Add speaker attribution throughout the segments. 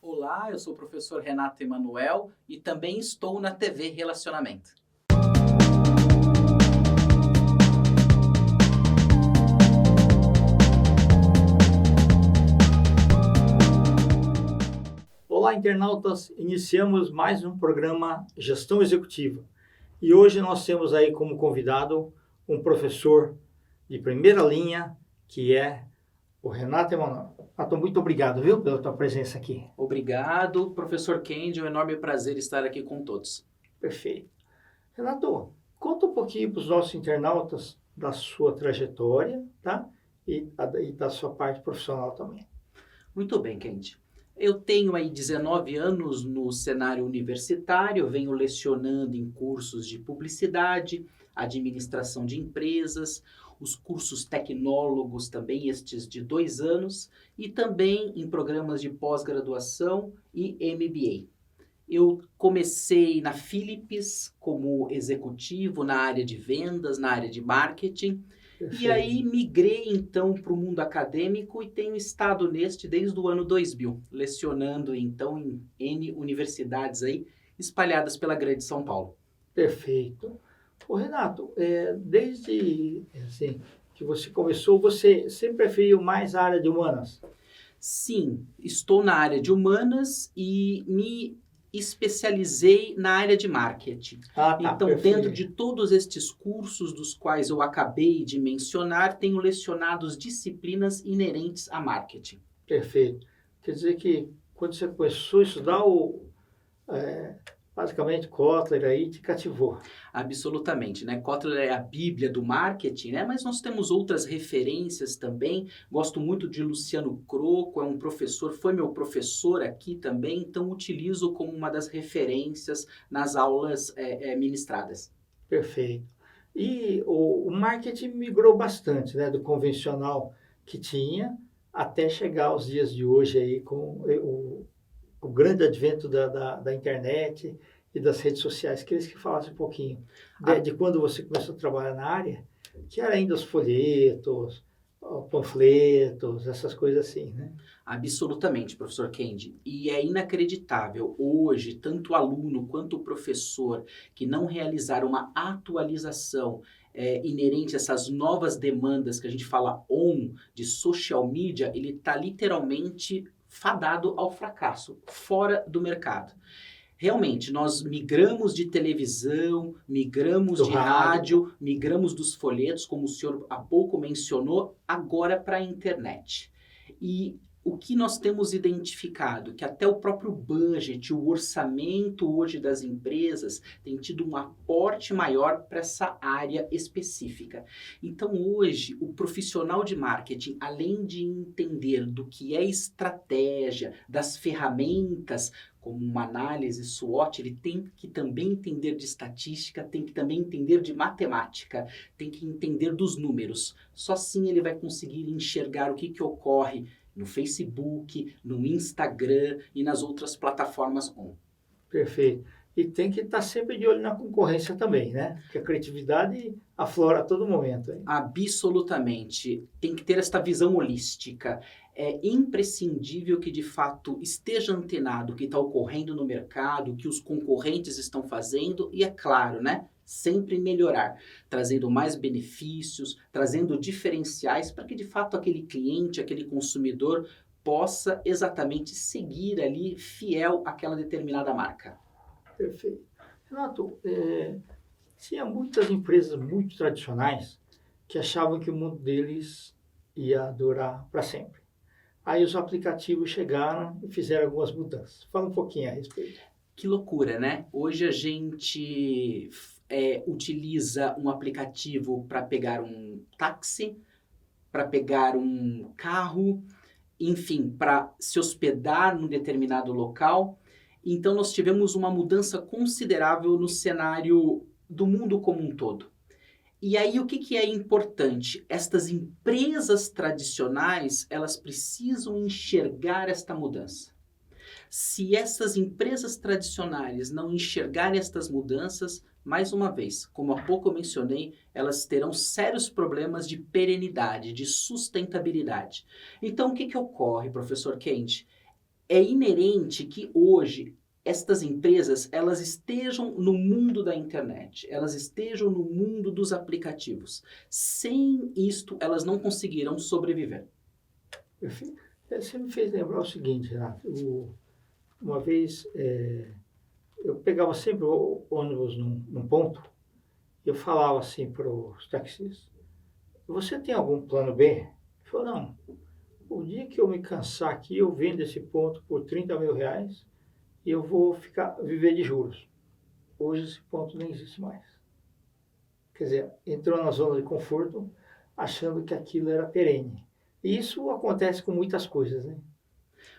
Speaker 1: Olá, eu sou o professor Renato Emanuel e também estou na TV Relacionamento.
Speaker 2: Olá, internautas! Iniciamos mais um programa Gestão Executiva. E hoje nós temos aí como convidado um professor de primeira linha, que é o Renato Emanuel. Renato, muito obrigado, viu, pela tua presença aqui.
Speaker 1: Obrigado, professor Kendi, é um enorme prazer estar aqui com todos.
Speaker 2: Perfeito. Renato, conta um pouquinho para os nossos internautas da sua trajetória, tá? E da sua parte profissional também.
Speaker 1: Muito bem, Kendi. Eu tenho aí 19 anos no cenário universitário, venho lecionando em cursos de publicidade, administração de empresas, os cursos tecnólogos também, estes de 2 anos, e também em programas de pós-graduação e MBA. Eu comecei na Philips como executivo na área de vendas, na área de marketing.
Speaker 2: Perfeito.
Speaker 1: E aí migrei então para o mundo acadêmico e tenho estado neste desde o ano 2000, lecionando então em N universidades aí espalhadas pela grande São Paulo.
Speaker 2: Perfeito. Ô Renato, desde assim, que você começou, você sempre preferiu mais a área de humanas?
Speaker 1: Sim, estou na área de humanas e me especializei na área de marketing.
Speaker 2: Tá,
Speaker 1: Então,
Speaker 2: perfeito.
Speaker 1: dentro de todos estes cursos dos quais eu acabei de mencionar, tenho lecionado as disciplinas inerentes a marketing.
Speaker 2: Perfeito. Quer dizer que quando você começou a estudar basicamente Kotler aí te cativou.
Speaker 1: Absolutamente, né? Kotler é a bíblia do marketing, né? Mas nós temos outras referências também. Gosto muito de Luciano Crocco, é um professor, foi meu professor aqui também, então utilizo como uma das referências nas aulas ministradas.
Speaker 2: Perfeito. E o marketing migrou bastante, né, do convencional que tinha até chegar aos dias de hoje aí com o grande advento da internet e das redes sociais. Queria que falasse um pouquinho de quando você começou a trabalhar na área, que era ainda os folhetos, panfletos, essas coisas assim, né?
Speaker 1: Absolutamente, professor Kendi. E é inacreditável hoje, tanto o aluno quanto o professor, que não realizar uma atualização inerente a essas novas demandas que a gente fala de social media, ele está literalmente fadado ao fracasso, fora do mercado. Realmente, nós migramos de televisão, migramos de rádio, migramos dos folhetos, como o senhor há pouco mencionou, agora para a internet. E o que nós temos identificado, que até o próprio budget, o orçamento hoje das empresas tem tido um aporte maior para essa área específica. Então hoje, o profissional de marketing, além de entender do que é estratégia, das ferramentas, como uma análise SWOT, ele tem que também entender de estatística, tem que também entender de matemática, tem que entender dos números. Só assim ele vai conseguir enxergar o que ocorre no Facebook, no Instagram e nas outras plataformas on.
Speaker 2: Perfeito. E tem que estar sempre de olho na concorrência também, né? Porque a criatividade aflora a todo momento. Hein?
Speaker 1: Absolutamente. Tem que ter esta visão holística. É imprescindível que, de fato, esteja antenado o que está ocorrendo no mercado, o que os concorrentes estão fazendo e, é claro, né? Sempre melhorar, trazendo mais benefícios, trazendo diferenciais para que, de fato, aquele cliente, aquele consumidor possa exatamente seguir ali fiel àquela determinada marca.
Speaker 2: Perfeito. Renato, tinha muitas empresas muito tradicionais que achavam que o mundo deles ia durar para sempre. Aí os aplicativos chegaram e fizeram algumas mudanças. Fala um pouquinho a respeito.
Speaker 1: Que loucura, né? Hoje a gente utiliza um aplicativo para pegar um táxi, para pegar um carro, enfim, para se hospedar num determinado local. Então nós tivemos uma mudança considerável no cenário do mundo como um todo. E aí o que é importante? Estas empresas tradicionais, elas precisam enxergar esta mudança. Se essas empresas tradicionais não enxergarem estas mudanças, mais uma vez, como há pouco eu mencionei, elas terão sérios problemas de perenidade, de sustentabilidade. Então, o que ocorre, professor Kendi? É inerente que hoje estas empresas elas estejam no mundo da internet, elas estejam no mundo dos aplicativos. Sem isto, elas não conseguirão sobreviver.
Speaker 2: Você me fez lembrar o seguinte, Renato. Uma vez eu pegava sempre o ônibus num ponto e eu falava assim para os taxistas: você tem algum plano B? Ele falou: não. O dia que eu me cansar aqui, eu vendo esse ponto por 30 mil reais e eu vou viver de juros. Hoje esse ponto nem existe mais. Quer dizer, entrou na zona de conforto achando que aquilo era perene. E isso acontece com muitas coisas, né?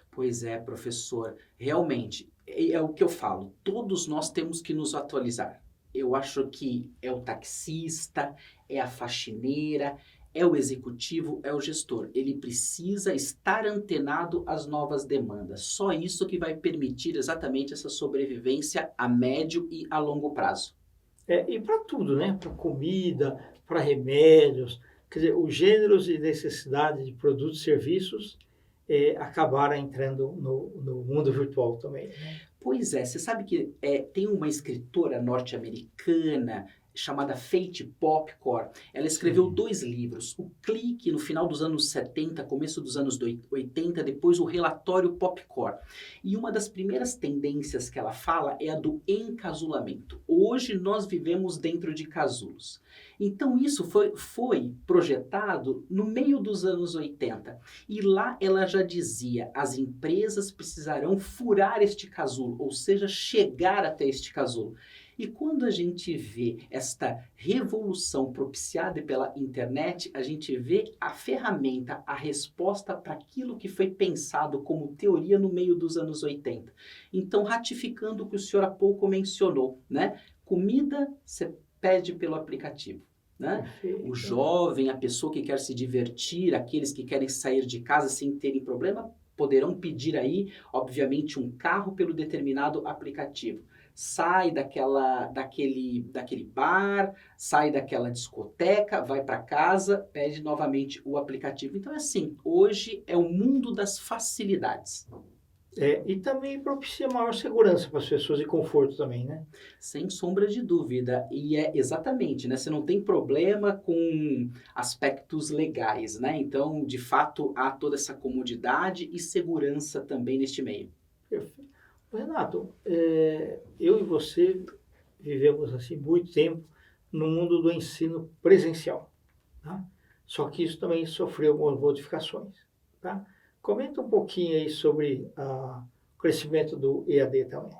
Speaker 1: Pois é, professor. Realmente, é o que eu falo. Todos nós temos que nos atualizar. Eu acho que é o taxista, é a faxineira, é o executivo, é o gestor. Ele precisa estar antenado às novas demandas. Só isso que vai permitir exatamente essa sobrevivência a médio e a longo prazo.
Speaker 2: E para tudo, né? Para comida, para remédios. Quer dizer, os gêneros e necessidades de produtos e serviços acabaram entrando no mundo virtual também, né?
Speaker 1: Pois é, você sabe que tem uma escritora norte-americana chamada Faith Popcore. Ela escreveu
Speaker 2: Sim.
Speaker 1: 2 livros, o Clique no final dos anos 70, começo dos anos 80, depois o Relatório Popcore. E uma das primeiras tendências que ela fala é a do encasulamento. Hoje nós vivemos dentro de casulos. Então isso foi projetado no meio dos anos 80. E lá ela já dizia, as empresas precisarão furar este casulo, ou seja, chegar até este casulo. E quando a gente vê esta revolução propiciada pela internet, a gente vê a ferramenta, a resposta para aquilo que foi pensado como teoria no meio dos anos 80. Então, ratificando o que o senhor há pouco mencionou, né? Comida você pede pelo aplicativo. Né? O jovem, a pessoa que quer se divertir, aqueles que querem sair de casa sem terem problema, poderão pedir aí, obviamente, um carro pelo determinado aplicativo. Sai daquele bar, sai daquela discoteca, vai para casa, pede novamente o aplicativo. Então é assim, hoje é o mundo das facilidades.
Speaker 2: E também propicia maior segurança para as pessoas e conforto também, né?
Speaker 1: Sem sombra de dúvida. E é exatamente, né? Você não tem problema com aspectos legais, né? Então, de fato, há toda essa comodidade e segurança também neste meio.
Speaker 2: Perfeito. Renato, eu e você vivemos assim muito tempo no mundo do ensino presencial, tá? Só que isso também sofreu algumas modificações, tá? Comenta um pouquinho aí sobre o crescimento do EAD também.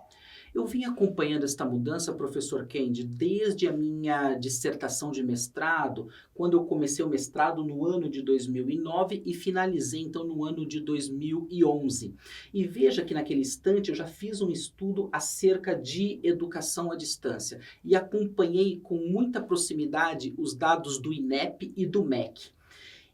Speaker 1: Eu vim acompanhando esta mudança, professor Kendi, desde a minha dissertação de mestrado, quando eu comecei o mestrado no ano de 2009 e finalizei então no ano de 2011. E veja que naquele instante eu já fiz um estudo acerca de educação à distância e acompanhei com muita proximidade os dados do INEP e do MEC.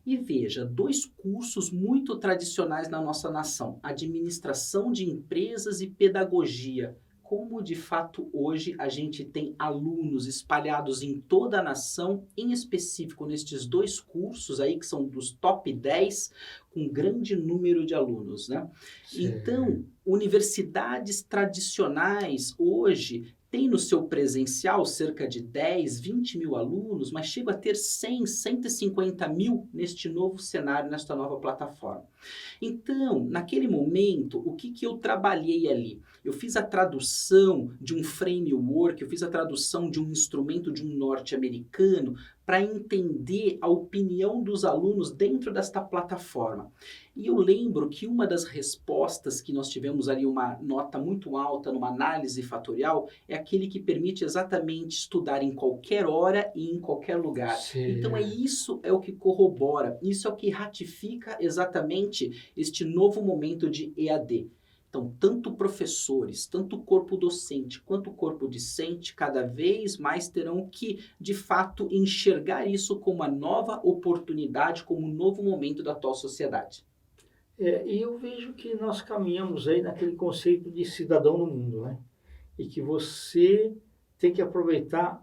Speaker 1: E veja, 2 cursos muito tradicionais na nossa nação, administração de empresas e pedagogia. Como de fato hoje a gente tem alunos espalhados em toda a nação, em específico nestes 2 cursos aí que são dos top 10, com grande número de alunos, né?
Speaker 2: Sim.
Speaker 1: Então, universidades tradicionais hoje tem no seu presencial cerca de 10, 20 mil alunos, mas chega a ter 100, 150 mil neste novo cenário, nesta nova plataforma. Então, naquele momento, o que eu trabalhei ali? Eu fiz a tradução de um framework, eu fiz a tradução de um instrumento de um norte-americano para entender a opinião dos alunos dentro desta plataforma. E eu lembro que uma das respostas que nós tivemos ali uma nota muito alta numa análise fatorial é aquele que permite exatamente estudar em qualquer hora e em qualquer lugar.
Speaker 2: Sim.
Speaker 1: Então isso é o que corrobora, isso é o que ratifica exatamente este novo momento de EAD. Então, tanto professores, tanto o corpo docente quanto o corpo discente, cada vez mais terão que, de fato, enxergar isso como uma nova oportunidade, como um novo momento da atual sociedade.
Speaker 2: E eu vejo que nós caminhamos aí naquele conceito de cidadão no mundo, né? E que você tem que aproveitar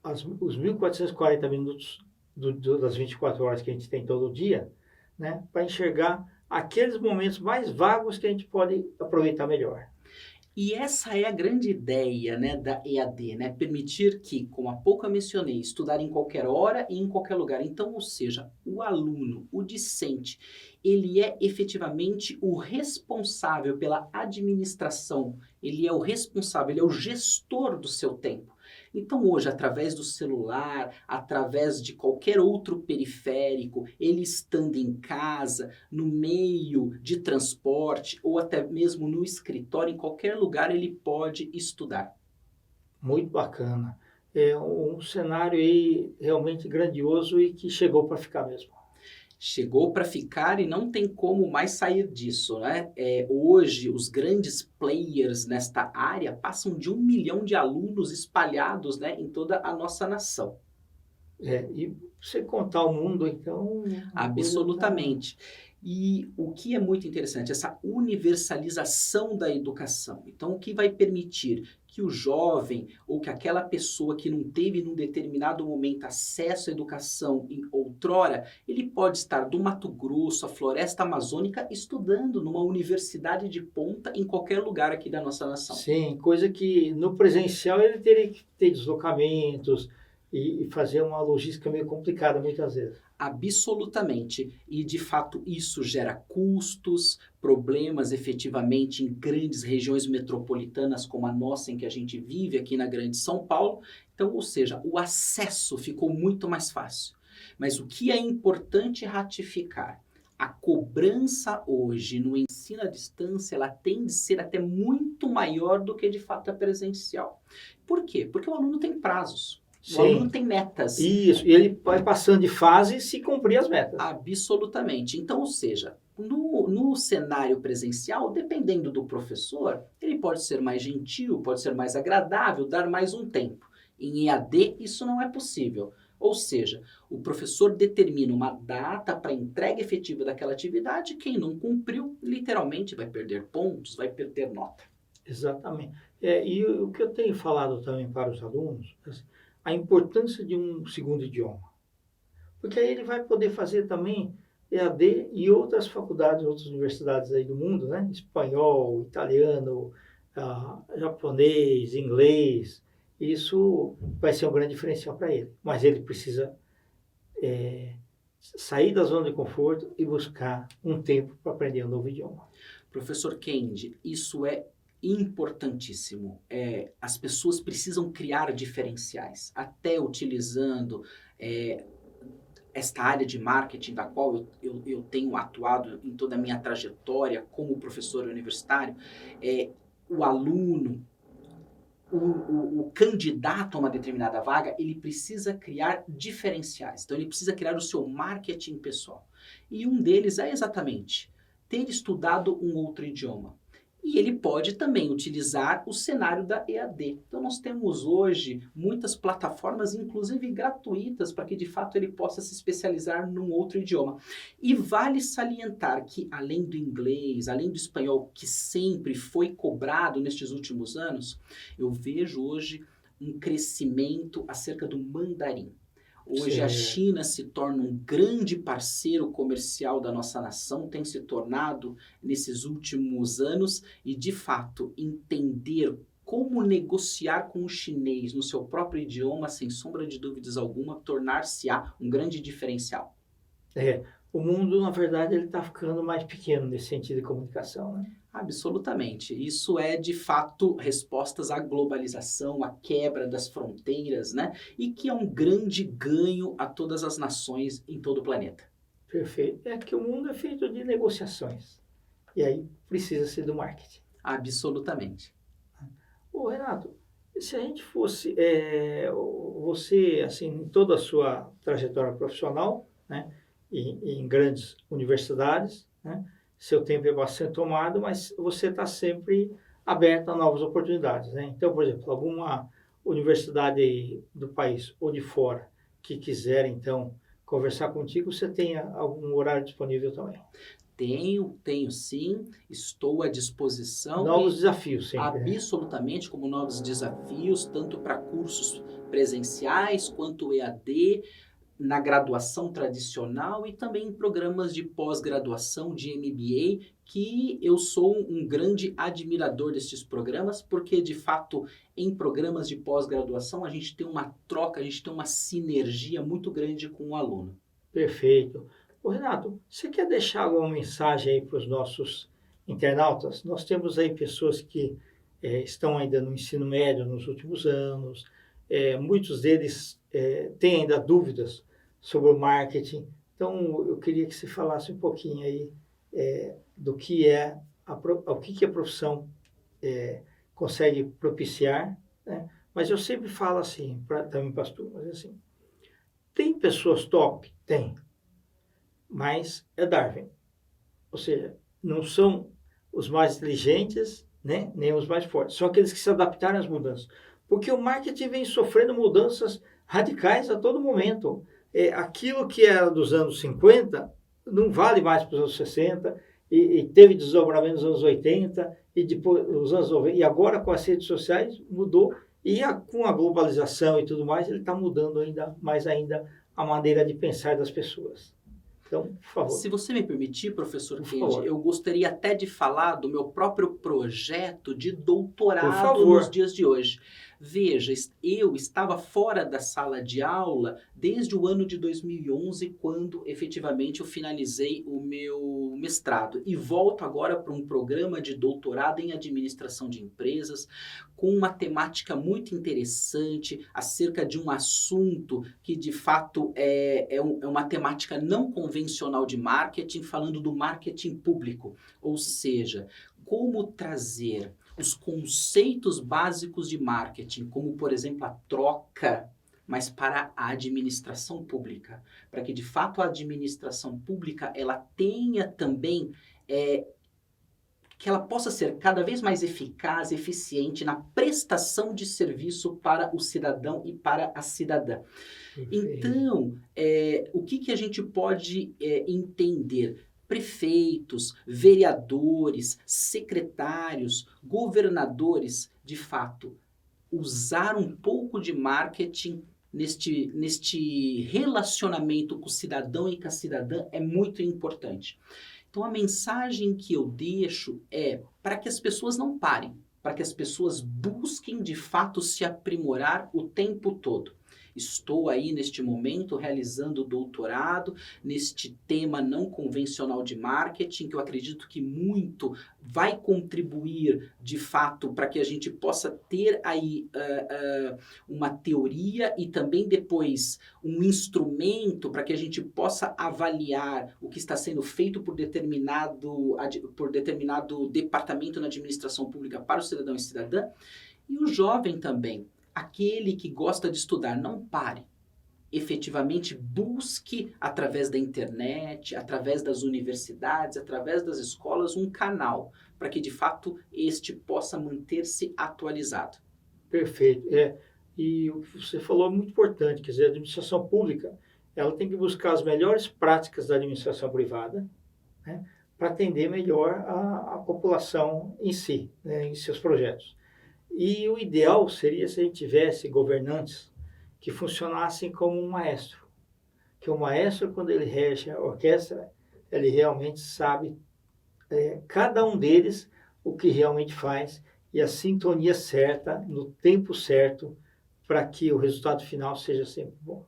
Speaker 2: os 1.440 minutos das 24 horas que a gente tem todo dia, né? Para enxergar aqueles momentos mais vagos que a gente pode aproveitar melhor.
Speaker 1: E essa é a grande ideia, né, da EAD, né? Permitir que, como há pouco eu mencionei, estudar em qualquer hora e em qualquer lugar. Então, ou seja, o aluno, o discente, ele é efetivamente o responsável pela administração, ele é o responsável, ele é o gestor do seu tempo. Então, hoje, através do celular, através de qualquer outro periférico, ele estando em casa, no meio de transporte ou até mesmo no escritório, em qualquer lugar ele pode estudar.
Speaker 2: Muito bacana. É um cenário aí realmente grandioso e que chegou para ficar mesmo.
Speaker 1: Chegou para ficar e não tem como mais sair disso, né? Hoje, os grandes players nesta área passam de 1 milhão de alunos espalhados, né, em toda a nossa nação.
Speaker 2: E você contar o mundo, então...
Speaker 1: Absolutamente. E o que é muito interessante, essa universalização da educação. Então, o que vai permitir que o jovem ou que aquela pessoa que não teve num determinado momento acesso à educação em outrora, ele pode estar do Mato Grosso, a Floresta Amazônica, estudando numa universidade de ponta em qualquer lugar aqui da nossa nação.
Speaker 2: Sim, coisa que no presencial ele teria que ter deslocamentos e fazer uma logística meio complicada muitas vezes.
Speaker 1: Absolutamente. E, de fato, isso gera custos, problemas efetivamente em grandes regiões metropolitanas como a nossa, em que a gente vive aqui na Grande São Paulo. Então, ou seja, o acesso ficou muito mais fácil. Mas o que é importante ratificar? A cobrança hoje no ensino à distância, ela tende a ser até muito maior do que, de fato, a presencial. Por quê? Porque o aluno tem prazos. O aluno tem metas.
Speaker 2: Isso, e ele vai passando de fase se cumprir as metas.
Speaker 1: Absolutamente. Então, ou seja, no cenário presencial, dependendo do professor, ele pode ser mais gentil, pode ser mais agradável, dar mais um tempo. Em EAD, isso não é possível. Ou seja, o professor determina uma data para entrega efetiva daquela atividade, quem não cumpriu, literalmente vai perder pontos, vai perder nota.
Speaker 2: Exatamente. E o que eu tenho falado também para os alunos, a importância de um segundo idioma. Porque aí ele vai poder fazer também EAD e outras faculdades, outras universidades aí do mundo, né? Espanhol, italiano, japonês, inglês. Isso vai ser um grande diferencial para ele. Mas ele precisa sair da zona de conforto e buscar um tempo para aprender um novo idioma.
Speaker 1: Professor Kendi, isso é importantíssimo. As pessoas precisam criar diferenciais, até utilizando esta área de marketing da qual eu tenho atuado em toda a minha trajetória como professor universitário. O aluno, o candidato a uma determinada vaga, ele precisa criar diferenciais. Então, ele precisa criar o seu marketing pessoal. E um deles é exatamente ter estudado um outro idioma. E ele pode também utilizar o cenário da EAD. Então, nós temos hoje muitas plataformas, inclusive gratuitas, para que de fato ele possa se especializar num outro idioma. E vale salientar que, além do inglês, além do espanhol, que sempre foi cobrado nestes últimos anos, eu vejo hoje um crescimento acerca do mandarim. Hoje
Speaker 2: Sim.
Speaker 1: A China se torna um grande parceiro comercial da nossa nação, tem se tornado nesses últimos anos, e de fato entender como negociar com o chinês no seu próprio idioma, sem sombra de dúvidas alguma, tornar-se-á um grande diferencial.
Speaker 2: O mundo, na verdade, ele está ficando mais pequeno nesse sentido de comunicação, né?
Speaker 1: Absolutamente. Isso é, de fato, respostas à globalização, à quebra das fronteiras, né? E que é um grande ganho a todas as nações em todo o planeta.
Speaker 2: Perfeito. É que o mundo é feito de negociações. E aí precisa-se do marketing.
Speaker 1: Absolutamente.
Speaker 2: Ô, Renato, se a gente fosse... você, assim, em toda a sua trajetória profissional, né? Em grandes universidades, né? Seu tempo é bastante tomado, mas você está sempre aberto a novas oportunidades, né? Então, por exemplo, alguma universidade aí do país ou de fora que quiser, então, conversar contigo, você tem algum horário disponível também?
Speaker 1: Tenho sim, estou à disposição.
Speaker 2: Novos desafios sempre.
Speaker 1: Absolutamente, como novos desafios, tanto para cursos presenciais quanto EAD. na graduação tradicional e também em programas de pós-graduação, de MBA, que eu sou um grande admirador desses programas, porque de fato em programas de pós-graduação a gente tem uma troca, a gente tem uma sinergia muito grande com o aluno.
Speaker 2: Perfeito. Ô, Renato, você quer deixar alguma mensagem aí para os nossos internautas? Nós temos aí pessoas que estão ainda no ensino médio nos últimos anos, muitos deles têm ainda dúvidas sobre o marketing. Então, eu queria que você falasse um pouquinho aí do que o que a profissão consegue propiciar, né? Mas eu sempre falo assim, também pastor, mas assim, tem pessoas top? Tem, mas é Darwin. Ou seja, não são os mais inteligentes, né, nem os mais fortes, são aqueles que se adaptaram às mudanças. Porque o marketing vem sofrendo mudanças radicais a todo momento. Aquilo que era dos anos 50 não vale mais para os anos 60, e teve desdobramento nos anos 80, e depois nos anos 90, e agora com as redes sociais mudou, e com a globalização e tudo mais, ele está mudando ainda mais a maneira de pensar das pessoas. Então, por favor.
Speaker 1: Se você me permitir, professor Kendi, eu gostaria até de falar do meu próprio projeto de doutorado nos dias de hoje. Veja, eu estava fora da sala de aula desde o ano de 2011, quando efetivamente eu finalizei o meu mestrado. E volto agora para um programa de doutorado em administração de empresas, com uma temática muito interessante acerca de um assunto que de fato é uma temática não convencional de marketing, falando do marketing público, ou seja, como trazer os conceitos básicos de marketing, como por exemplo a troca, mas para a administração pública, para que de fato a administração pública ela tenha também que ela possa ser cada vez mais eficaz, eficiente na prestação de serviço para o cidadão e para a cidadã. Então, o que a gente pode entender? Prefeitos, vereadores, secretários, governadores, de fato, usar um pouco de marketing neste relacionamento com o cidadão e com a cidadã é muito importante. Então, a mensagem que eu deixo é para que as pessoas não parem, para que as pessoas busquem, de fato, se aprimorar o tempo todo. Estou aí, neste momento, realizando o doutorado neste tema não convencional de marketing, que eu acredito que muito vai contribuir, de fato, para que a gente possa ter aí uma teoria e também depois um instrumento para que a gente possa avaliar o que está sendo feito por determinado departamento na administração pública para o cidadão e cidadã. E o jovem também. Aquele que gosta de estudar, não pare. Efetivamente busque através da internet, através das universidades, através das escolas, um canal para que de fato este possa manter-se atualizado.
Speaker 2: Perfeito. E o que você falou é muito importante, quer dizer, a administração pública, ela tem que buscar as melhores práticas da administração privada, né, para atender melhor a população em si, né, em seus projetos. E o ideal seria se a gente tivesse governantes que funcionassem como um maestro. Que o maestro, quando ele rege a orquestra, ele realmente sabe, cada um deles, o que realmente faz e a sintonia certa, no tempo certo, para que o resultado final seja sempre bom.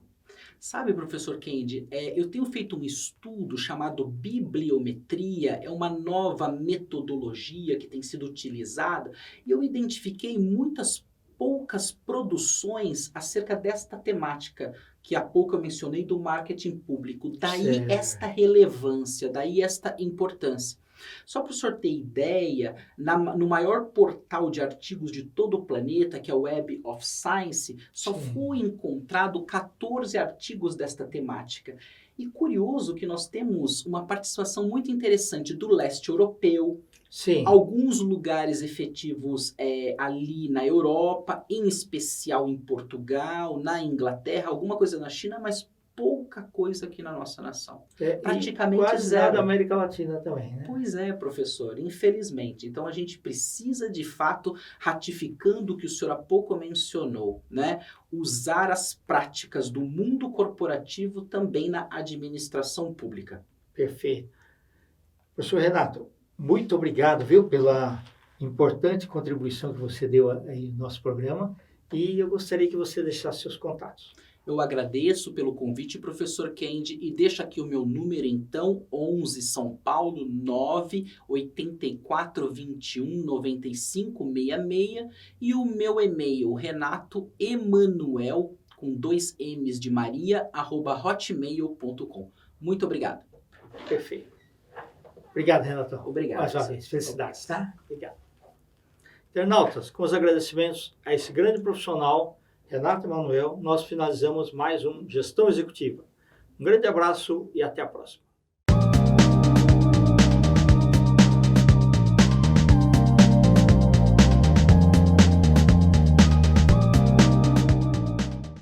Speaker 1: Sabe, professor Kendi, eu tenho feito um estudo chamado bibliometria, é uma nova metodologia que tem sido utilizada, e eu identifiquei poucas produções acerca desta temática, que há pouco eu mencionei do marketing público. Daí esta relevância, daí esta importância. Só para o senhor ter ideia, no maior portal de artigos de todo o planeta, que é o Web of Science, só foi encontrado 14 artigos desta temática. E curioso que nós temos uma participação muito interessante do leste europeu, alguns lugares efetivos ali na Europa, em especial em Portugal, na Inglaterra, alguma coisa na China, mas pouca coisa aqui na nossa nação.
Speaker 2: E
Speaker 1: Praticamente
Speaker 2: quase
Speaker 1: zero.
Speaker 2: nada da América Latina também, né?
Speaker 1: Pois é, professor, infelizmente. Então, a gente precisa, de fato, ratificando o que o senhor há pouco mencionou, né? Usar as práticas do mundo corporativo também na administração pública.
Speaker 2: Perfeito. Professor Renato, muito obrigado, viu, pela importante contribuição que você deu aí no nosso programa, e eu gostaria que você deixasse seus contatos.
Speaker 1: Eu agradeço pelo convite, professor Kendi, e deixo aqui o meu número, então, 11 São Paulo 984219566 e o meu e-mail, renatoemanuel, com 2 M's de Maria, @hotmail.com. Muito obrigado.
Speaker 2: Perfeito. Obrigado, Renato.
Speaker 1: Obrigado.
Speaker 2: Mais uma vez. Felicidades, tá? Obrigado. Internautas, com os agradecimentos a esse grande profissional, Renato Emanuel, nós finalizamos mais um Gestão Executiva. Um grande abraço e até a próxima.